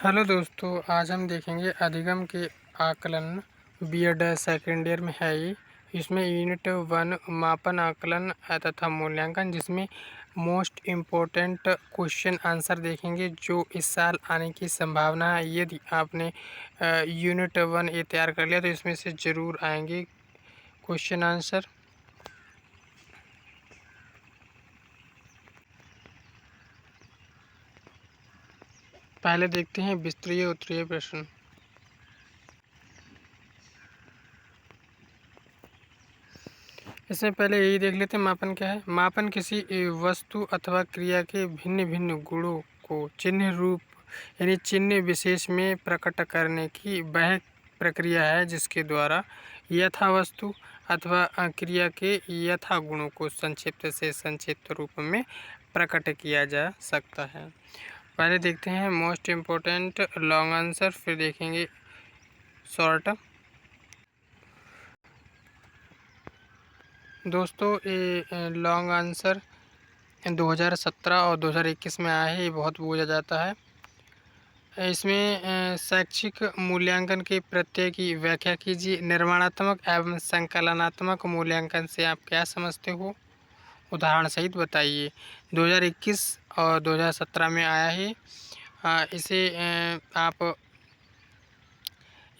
Hello दोस्तों, आज हम देखेंगे अधिगम के आकलन। बीएड सेकेंड ईयर में है ये। इसमें यूनिट 1 मापन आकलन तथा मूल्यांकन, जिसमें मोस्ट इम्पोर्टेंट क्वेश्चन आंसर देखेंगे जो इस साल आने की संभावना है। यदि आपने यूनिट 1 ये तैयार कर लिया तो इसमें से ज़रूर आएंगे क्वेश्चन आंसर। पहले देखते हैं विस्तरीय उत्तरीय प्रश्न। इससे पहले यही देख लेते हैं मापन क्या है। मापन किसी वस्तु अथवा क्रिया के भिन्न भिन्न गुणों को चिन्ह रूप यानी चिन्ह विशेष में प्रकट करने की वह प्रक्रिया है जिसके द्वारा यथा वस्तु अथवा क्रिया के यथा गुणों को संक्षिप्त से संक्षिप्त रूप में प्रकट किया जा सकता है। पहले देखते हैं मोस्ट इम्पोर्टेंट लॉन्ग आंसर, फिर देखेंगे शॉर्ट। दोस्तों, ये लॉन्ग आंसर 2017 और 2021 में आया है। ये बहुत पूछा जाता है। इसमें शैक्षिक मूल्यांकन के प्रत्यय की व्याख्या कीजिए। निर्माणात्मक एवं संकलनात्मक मूल्यांकन से आप क्या समझते हो, उदाहरण सहित बताइए। 2021 और 2017 में आया है। इसे आप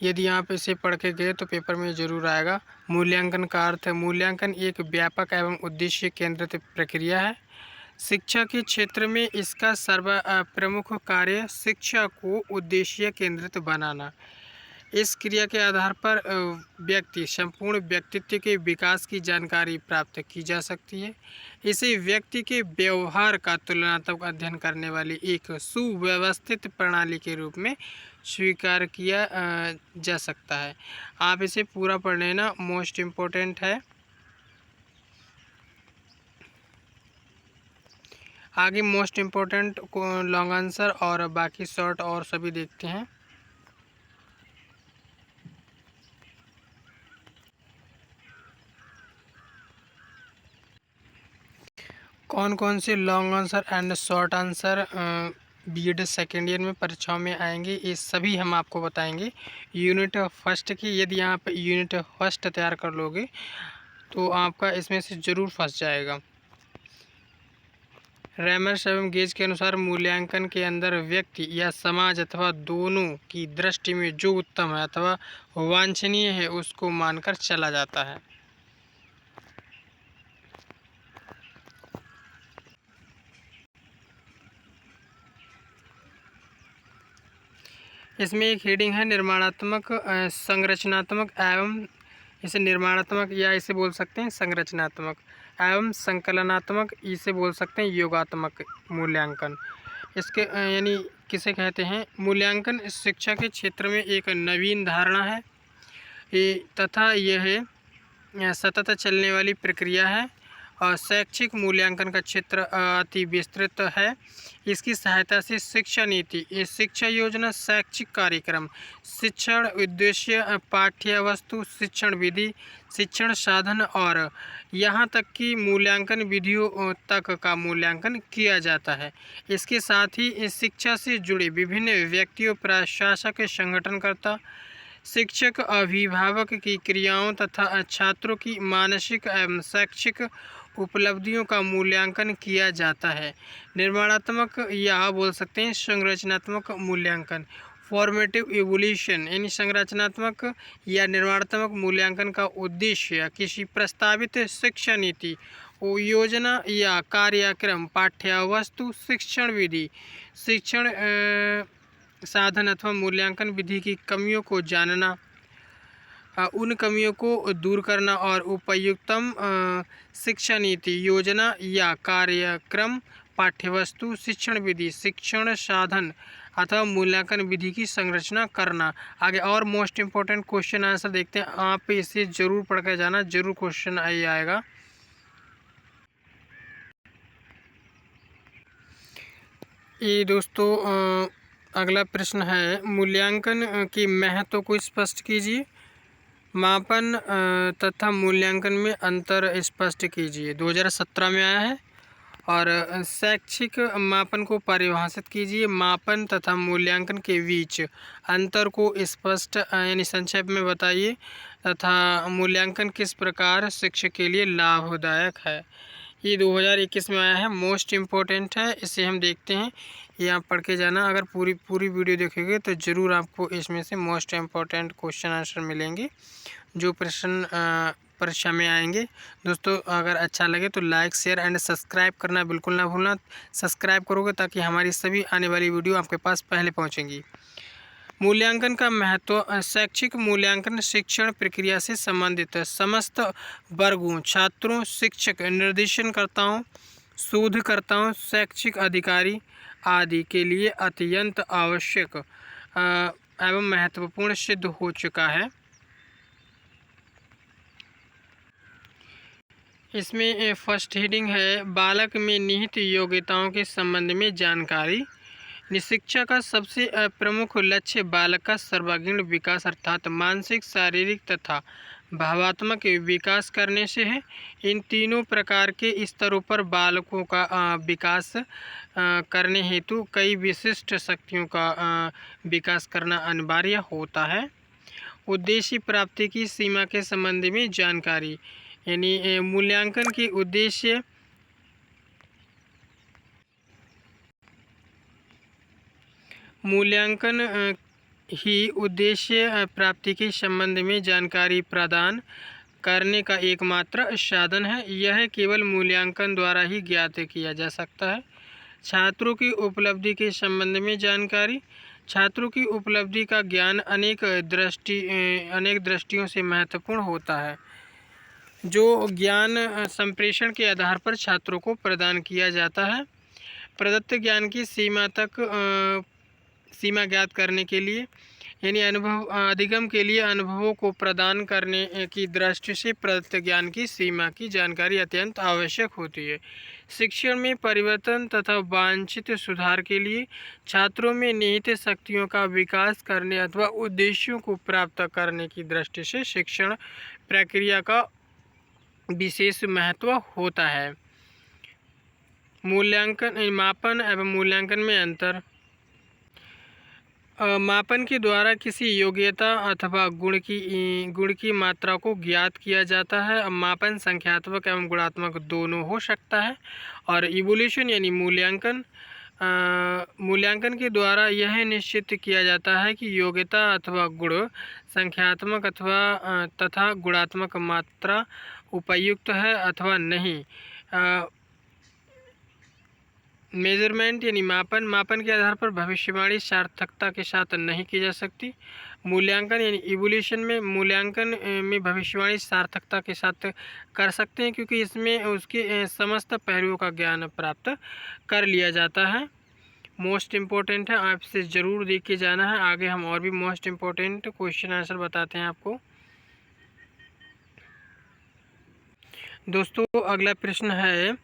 यदि आप इसे पढ़ के गए तो पेपर में ज़रूर आएगा। मूल्यांकन का अर्थ है, मूल्यांकन एक व्यापक एवं उद्देश्य केंद्रित प्रक्रिया है। शिक्षा के क्षेत्र में इसका प्रमुख कार्य शिक्षा को उद्देश्य केंद्रित बनाना। इस क्रिया के आधार पर व्यक्ति संपूर्ण व्यक्तित्व के विकास की जानकारी प्राप्त की जा सकती है। इसे व्यक्ति के व्यवहार का तुलनात्मक अध्ययन करने वाली एक सुव्यवस्थित प्रणाली के रूप में स्वीकार किया जा सकता है। आप इसे पूरा पढ़ लेना, मोस्ट इम्पोर्टेंट है। आगे मोस्ट इम्पोर्टेंट को लॉन्ग आंसर और बाकी शॉर्ट और सभी देखते हैं। कौन कौन से long answer and short answer B Ed second year में परीक्षाओं में आएंगे, ये सभी हम आपको बताएंगे। यूनिट फर्स्ट की यदि आप यूनिट फर्स्ट तैयार कर लोगे तो आपका इसमें से ज़रूर फंस जाएगा। रैमर्स एवं गेज के अनुसार मूल्यांकन के अंदर व्यक्ति या समाज अथवा दोनों की दृष्टि में जो उत्तम है अथवा वांछनीय है उसको मानकर चला जाता है। इसमें एक हेडिंग है निर्माणात्मक संरचनात्मक एवं, इसे निर्माणात्मक या इसे बोल सकते हैं संरचनात्मक एवं संकलनात्मक, इसे बोल सकते हैं योगात्मक मूल्यांकन। इसके यानी किसे कहते हैं। मूल्यांकन इस शिक्षा के क्षेत्र में एक नवीन धारणा है तथा यह सतत चलने वाली प्रक्रिया है और शैक्षिक मूल्यांकन का क्षेत्र अति विस्तृत है। इसकी सहायता से शिक्षा नीति, शिक्षा योजना, शैक्षिक कार्यक्रम, शिक्षण उद्देश्य, पाठ्य वस्तु, शिक्षण विधि, शिक्षण साधन और यहाँ तक कि मूल्यांकन विधियों तक का मूल्यांकन किया जाता है। इसके साथ ही इस शिक्षा से जुड़े विभिन्न व्यक्तियों, प्रशासक, संगठनकर्ता, शिक्षक, अभिभावक की क्रियाओं तथा छात्रों की मानसिक एवं शैक्षिक उपलब्धियों का मूल्यांकन किया जाता है। निर्माणात्मक या बोल सकते हैं संरचनात्मक मूल्यांकन, फॉर्मेटिव इवोल्यूशन, यानी संरचनात्मक या निर्माणात्मक मूल्यांकन का उद्देश्य किसी प्रस्तावित शिक्षा नीति, योजना या कार्यक्रम, पाठ्यवस्तु, शिक्षण विधि, शिक्षण साधन अथवा मूल्यांकन विधि की कमियों को जानना, उन कमियों को दूर करना और उपयुक्तम शिक्षा नीति, योजना या कार्यक्रम, पाठ्यवस्तु, शिक्षण विधि, शिक्षण साधन अथवा मूल्यांकन विधि की संरचना करना। आगे और मोस्ट इम्पोर्टेंट क्वेश्चन आंसर देखते हैं। आप इसे ज़रूर पढ़ कर जाना, ज़रूर क्वेश्चन आएगा। ये दोस्तों अगला प्रश्न है, मूल्यांकन के महत्व को स्पष्ट कीजिए। मापन तथा मूल्यांकन में अंतर स्पष्ट कीजिए। 2017 में आया है और शैक्षिक मापन को परिभाषित कीजिए। मापन तथा मूल्यांकन के बीच अंतर को स्पष्ट यानी संक्षेप में बताइए तथा मूल्यांकन किस प्रकार शिक्षक के लिए लाभदायक है। ये 2021 में आया है, मोस्ट इम्पोर्टेंट है, इसे हम देखते हैं। ये आप पढ़ के जाना। अगर पूरी वीडियो देखेंगे तो ज़रूर आपको इसमें से मोस्ट इम्पोर्टेंट क्वेश्चन आंसर मिलेंगे जो प्रश्न परीक्षा में आएंगे। दोस्तों अगर अच्छा लगे तो लाइक शेयर एंड सब्सक्राइब करना बिल्कुल ना भूलना। सब्सक्राइब करोगे ताकि हमारी सभी आने वाली वीडियो आपके पास पहले पहुंचेंगी। मूल्यांकन का महत्व। शैक्षिक मूल्यांकन शिक्षण प्रक्रिया से संबंधित समस्त वर्गों, छात्रों, शिक्षक, निर्देशनकर्ताओं, शोधकर्ताओं, शैक्षिक अधिकारी आदि के लिए अत्यंत आवश्यक एवं महत्वपूर्ण सिद्ध हो चुका है। इसमें फर्स्ट हेडिंग है बालक में निहित योग्यताओं के संबंध में जानकारी। शिक्षा का सबसे प्रमुख लक्ष्य बालक का सर्वांगीण विकास अर्थात मानसिक, शारीरिक तथा भावात्मक विकास करने से है। इन तीनों प्रकार के स्तरों पर बालकों का विकास करने हेतु कई विशिष्ट शक्तियों का विकास करना अनिवार्य होता है। उद्देश्य प्राप्ति की सीमा के संबंध में जानकारी, यानी मूल्यांकन के उद्देश्य मूल्यांकन ही उद्देश्य प्राप्ति के संबंध में जानकारी प्रदान करने का एकमात्र साधन है। यह केवल मूल्यांकन द्वारा ही ज्ञात किया जा सकता है। छात्रों की उपलब्धि के संबंध में जानकारी। छात्रों की उपलब्धि का ज्ञान अनेक दृष्टियों से महत्वपूर्ण होता है। जो ज्ञान संप्रेषण के आधार पर छात्रों को प्रदान किया जाता है। प्रदत्त ज्ञान की सीमा ज्ञात करने के लिए, यानी अधिगम के लिए अनुभवों को प्रदान करने की दृष्टि से प्रदत्त ज्ञान की सीमा की जानकारी अत्यंत आवश्यक होती है। शिक्षण में परिवर्तन तथा वांछित सुधार के लिए छात्रों में निहित शक्तियों का विकास करने अथवा उद्देश्यों को प्राप्त करने की दृष्टि से शिक्षण प्रक्रिया का विशेष महत्व होता है। मूल्यांकन, मापन एवं मूल्यांकन में अंतर। मापन के द्वारा किसी योग्यता अथवा गुण की मात्रा को ज्ञात किया जाता है। मापन संख्यात्मक एवं गुणात्मक दोनों हो सकता है। और इवोल्यूशन यानी मूल्यांकन के द्वारा यह निश्चित किया जाता है कि योग्यता अथवा गुण संख्यात्मक तथा गुणात्मक मात्रा उपयुक्त है अथवा नहीं। मेजरमेंट यानी मापन के आधार पर भविष्यवाणी सार्थकता के साथ नहीं की जा सकती। मूल्यांकन यानी इवोल्यूशन में मूल्यांकन में भविष्यवाणी सार्थकता के साथ कर सकते हैं, क्योंकि इसमें उसके समस्त पहलुओं का ज्ञान प्राप्त कर लिया जाता है। मोस्ट इम्पोर्टेंट है, आपसे ज़रूर देख के जाना है। आगे हम और भी मोस्ट इम्पोर्टेंट क्वेश्चन आंसर बताते हैं आपको। दोस्तों अगला प्रश्न है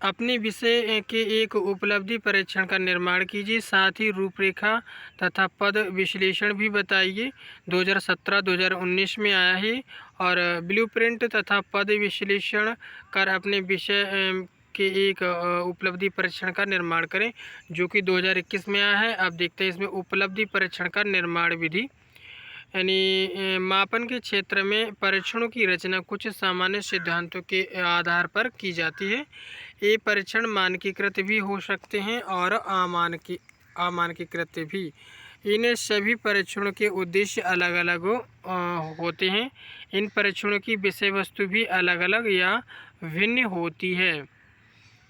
अपने विषय के एक उपलब्धि परीक्षण का निर्माण कीजिए, साथ ही रूपरेखा तथा पद विश्लेषण भी बताइए। 2017-2019 में आया है। और ब्लूप्रिंट तथा पद विश्लेषण कर अपने विषय के एक उपलब्धि परीक्षण का निर्माण करें, जो कि 2021 में आया है। अब देखते हैं इसमें उपलब्धि परीक्षण का निर्माण विधि। यानी मापन के क्षेत्र में परीक्षणों की रचना कुछ सामान्य सिद्धांतों के आधार पर की जाती है। ये परीक्षण मानकीकृत भी हो सकते हैं और अमानकीकृत भी। इन सभी परीक्षणों के उद्देश्य अलग अलग होते हैं। इन परीक्षणों की विषय वस्तु भी अलग अलग या भिन्न होती है।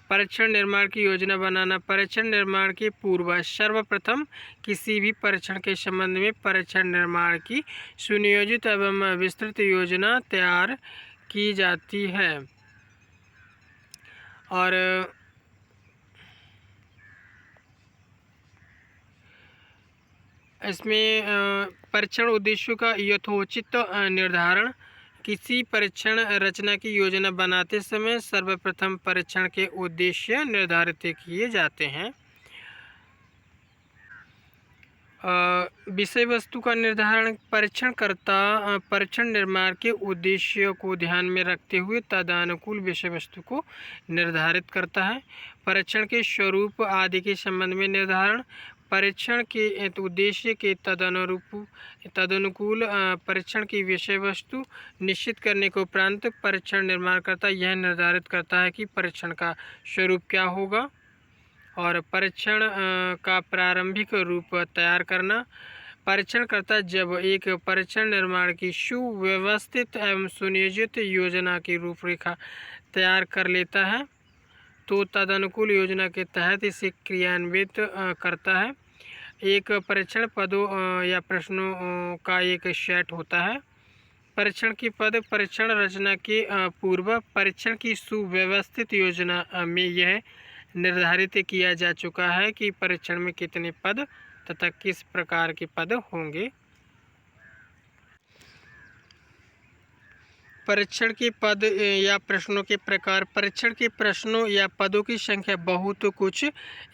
परीक्षण निर्माण की योजना बनाना। परीक्षण निर्माण के पूर्व सर्वप्रथम किसी भी परीक्षण के संबंध में परीक्षण निर्माण की सुनियोजित एवं विस्तृत योजना तैयार की जाती है। और इसमें परीक्षण उद्देश्यों का यथोचित निर्धारण। किसी परीक्षण रचना की योजना बनाते समय सर्वप्रथम परीक्षण के उद्देश्य निर्धारित किए जाते हैं। विषय वस्तु का निर्धारण परीक्षण निर्माण के उद्देश्य को ध्यान में रखते हुए तदनुकूल विषय वस्तु को निर्धारित करता है। परीक्षण के स्वरूप आदि के संबंध में निर्धारण परीक्षण के उद्देश्य के तदनुकूल परीक्षण की विषय वस्तु निश्चित करने के उपरांत परीक्षण निर्माणकर्ता यह निर्धारित करता है कि परीक्षण का स्वरूप क्या होगा और परीक्षण का प्रारंभिक रूप तैयार करना। परीक्षणकर्ता जब एक परीक्षण निर्माण की सुव्यवस्थित एवं सुनियोजित योजना की रूपरेखा तैयार कर लेता है तो तदनुकूल योजना के तहत इसे क्रियान्वित करता है। एक परीक्षण पदों या प्रश्नों का एक सेट होता है। परीक्षण की पद परीक्षण रचना के पूर्व परीक्षण की सुव्यवस्थित योजना में यह निर्धारित किया जा चुका है कि परीक्षण में कितने पद तथा किस प्रकार के पद होंगे। परीक्षण के पद या प्रश्नों के प्रकार परीक्षण के प्रश्नों या पदों की संख्या बहुत कुछ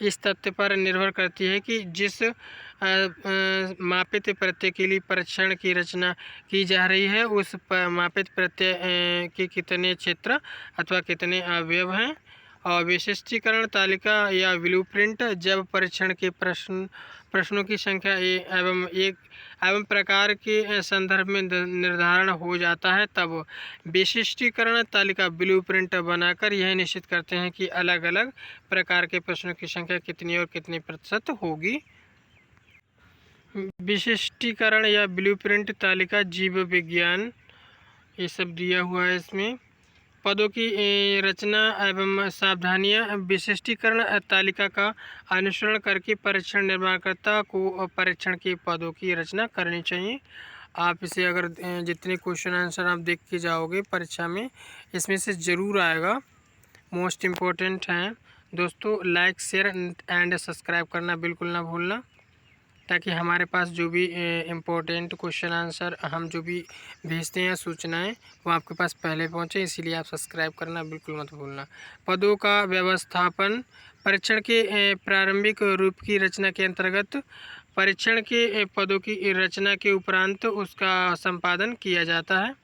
इस तथ्य पर निर्भर करती है कि जिस मापित प्रत्यय के लिए परीक्षण की रचना की जा रही है उस मापित प्रत्यय के कितने क्षेत्र अथवा कितने अवयव हैं। और विशिष्टीकरण तालिका या ब्लूप्रिंट जब परीक्षण के प्रश्नों की संख्या एवं प्रकार के संदर्भ में निर्धारण हो जाता है तब विशिष्टीकरण तालिका ब्लूप्रिंट बनाकर यह निश्चित करते हैं कि अलग अलग प्रकार के प्रश्नों की संख्या कितनी और कितनी प्रतिशत होगी। विशिष्टीकरण या ब्लूप्रिंट तालिका जीव विज्ञान ये सब दिया हुआ है। इसमें पदों की रचना एवं सावधानियां विशिष्टीकरण तालिका का अनुसरण करके परीक्षण निर्माणकर्ता को परीक्षण के पदों की रचना करनी चाहिए। आप इसे अगर जितने क्वेश्चन आंसर आप देख के जाओगे परीक्षा में इसमें से ज़रूर आएगा, मोस्ट इम्पोर्टेंट हैं। दोस्तों लाइक शेयर एंड सब्सक्राइब करना बिल्कुल ना भूलना ताकि हमारे पास जो भी इम्पोर्टेंट क्वेश्चन आंसर हम जो भी भेजते हैं सूचनाएं वो आपके पास पहले पहुंचे, इसीलिए आप सब्सक्राइब करना बिल्कुल मत भूलना। पदों का व्यवस्थापन परीक्षण के प्रारंभिक रूप की रचना के अंतर्गत परीक्षण के पदों की रचना के उपरांत उसका संपादन किया जाता है।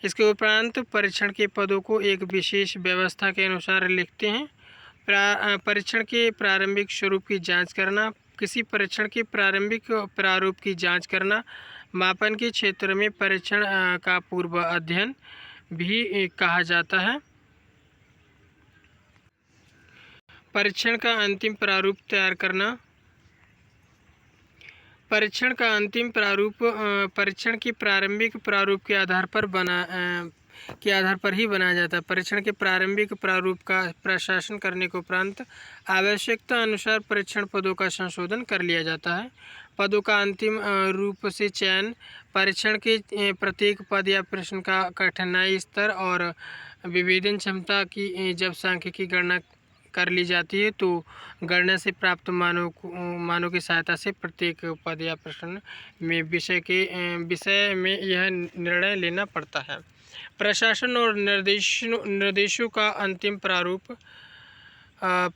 इसके उपरांत परीक्षण के पदों को एक विशेष व्यवस्था के अनुसार लिखते हैं। परीक्षण के प्रारंभिक स्वरूप की जाँच करना किसी परीक्षण के प्रारंभिक प्रारूप की जांच करना मापन के क्षेत्र में परीक्षण का पूर्व अध्ययन भी कहा जाता है। परीक्षण का अंतिम प्रारूप तैयार करना परीक्षण का अंतिम प्रारूप परीक्षण के प्रारंभिक प्रारूप के आधार पर ही बनाया जाता है। परीक्षण के प्रारंभिक प्रारूप का प्रशासन करने के उपरांत आवश्यकता अनुसार परीक्षण पदों का संशोधन कर लिया जाता है। पदों का अंतिम रूप से चयन परीक्षण के प्रत्येक पद या प्रश्न का कठिनाई स्तर और विभेदन क्षमता की जब सांख्यिकी गणना कर ली जाती है तो गणना से प्राप्त मानों की सहायता से प्रत्येक पद या प्रश्न में विषय में यह निर्णय लेना पड़ता है। प्रशासन और निर्देशों का अंतिम प्रारूप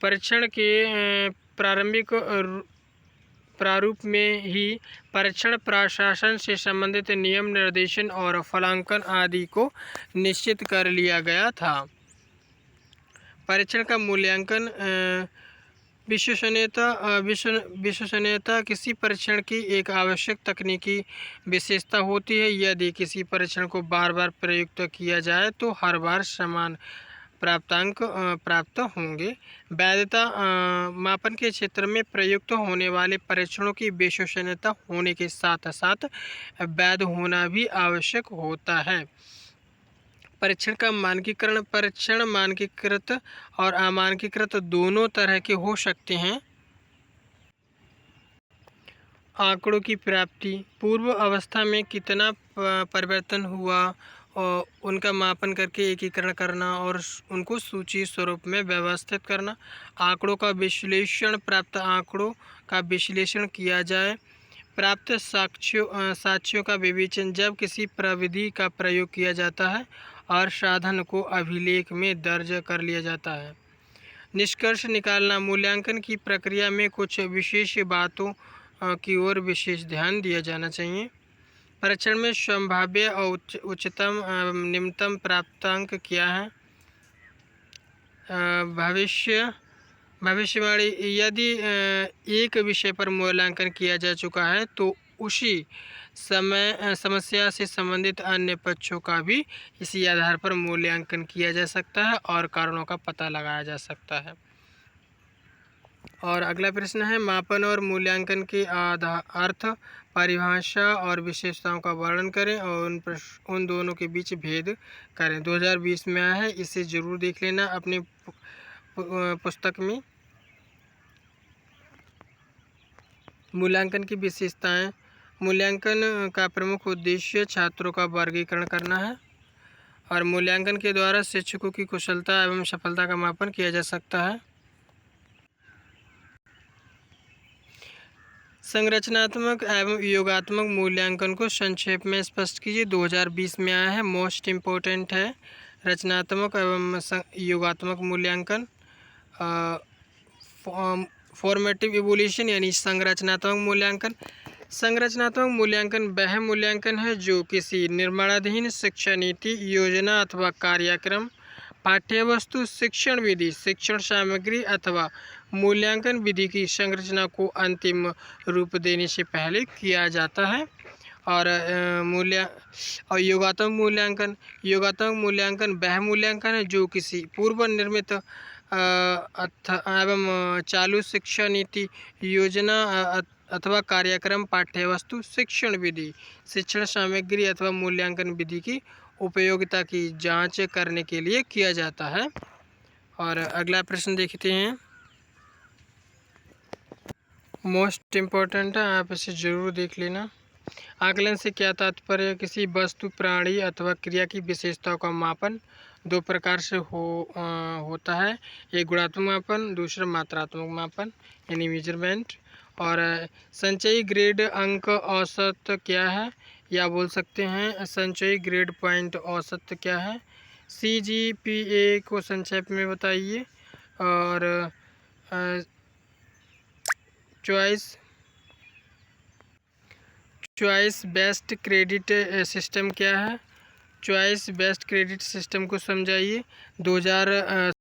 परीक्षण के प्रारंभिक प्रारूप में ही परीक्षण प्रशासन से संबंधित नियम निर्देशन और फलांकन आदि को निश्चित कर लिया गया था। परीक्षण का मूल्यांकन विश्वसनीयता किसी परीक्षण की एक आवश्यक तकनीकी विशेषता होती है। यदि किसी परीक्षण को बार बार प्रयुक्त किया जाए तो हर बार समान प्राप्तांक प्राप्त होंगे। वैधता मापन के क्षेत्र में प्रयुक्त होने वाले परीक्षणों की विश्वसनीयता होने के साथ साथ वैध होना भी आवश्यक होता है। परीक्षण का मानकीकरण परीक्षण मानकीकृत और अमानकीकृत दोनों तरह के हो सकते हैं। आंकड़ों की प्राप्ति पूर्व अवस्था में कितना परिवर्तन हुआ और उनका मापन करके एकीकरण करना और उनको सूची स्वरूप में व्यवस्थित करना। आंकड़ों का विश्लेषण प्राप्त आंकड़ों का विश्लेषण किया जाए। प्राप्त साक्ष्यों का विवेचन जब किसी प्रविधि का प्रयोग किया जाता है और साधन को अभिलेख में दर्ज कर लिया जाता है। निष्कर्ष निकालना मूल्यांकन की प्रक्रिया में कुछ विशेष बातों की ओर विशेष ध्यान दिया जाना चाहिए। परीक्षण में संभाव्य और उच्चतम निम्नतम प्राप्तांक क्या है? भविष्यवाणी, यदि एक विषय पर मूल्यांकन किया जा चुका है तो उसी समय समस्या से संबंधित अन्य पक्षों का भी इसी आधार पर मूल्यांकन किया जा सकता है और कारणों का पता लगाया जा सकता है। और अगला प्रश्न है, मापन और मूल्यांकन के अर्थ, परिभाषा और विशेषताओं का वर्णन करें और उन दोनों के बीच भेद करें। 2020 में आया है, इसे ज़रूर देख लेना अपनी पुस्तक में। मूल्यांकन की विशेषताएं। मूल्यांकन का प्रमुख उद्देश्य छात्रों का वर्गीकरण करना है और मूल्यांकन के द्वारा शिक्षकों की कुशलता एवं सफलता का मापन किया जा सकता है। संरचनात्मक एवं योगात्मक मूल्यांकन को संक्षेप में स्पष्ट कीजिए। 2020 में आया है, मोस्ट इम्पोर्टेंट है रचनात्मक एवं योगात्मक मूल्यांकन। फॉर्मेटिव इवोल्यूशन यानी संरचनात्मक मूल्यांकन। संरचनात्मक मूल्यांकन वह मूल्यांकन है जो किसी निर्माणाधीन शिक्षा नीति, योजना अथवा कार्यक्रम, पाठ्यवस्तु, शिक्षण विधि, शिक्षण सामग्री अथवा मूल्यांकन विधि की संरचना को अंतिम रूप देने से पहले किया जाता है। और योगात्मक मूल्यांकन। योगात्मक मूल्यांकन वह मूल्यांकन है जो किसी पूर्व निर्मित एवं चालू शिक्षा नीति, योजना अथवा कार्यक्रम, पाठ्यवस्तु, शिक्षण विधि, शिक्षण सामग्री अथवा मूल्यांकन विधि की उपयोगिता की जांच करने के लिए किया जाता है। और अगला प्रश्न देखते हैं, मोस्ट इम्पोर्टेंट है, आप इसे ज़रूर देख लेना। आकलन से क्या तात्पर्य? किसी वस्तु, प्राणी अथवा क्रिया की विशेषताओं का मापन दो प्रकार से होता है, एक गुणात्मक मापन, दूसरा मात्रात्मक मापन यानी मेजरमेंट। और संचयी ग्रेड अंक औसत क्या है, या बोल सकते हैं संचयी ग्रेड पॉइंट औसत क्या है? CGPA को संक्षेप में बताइए। और चॉइस बेस्ड क्रेडिट सिस्टम क्या है? चॉइस बेस्ड क्रेडिट सिस्टम को समझाइए। 2000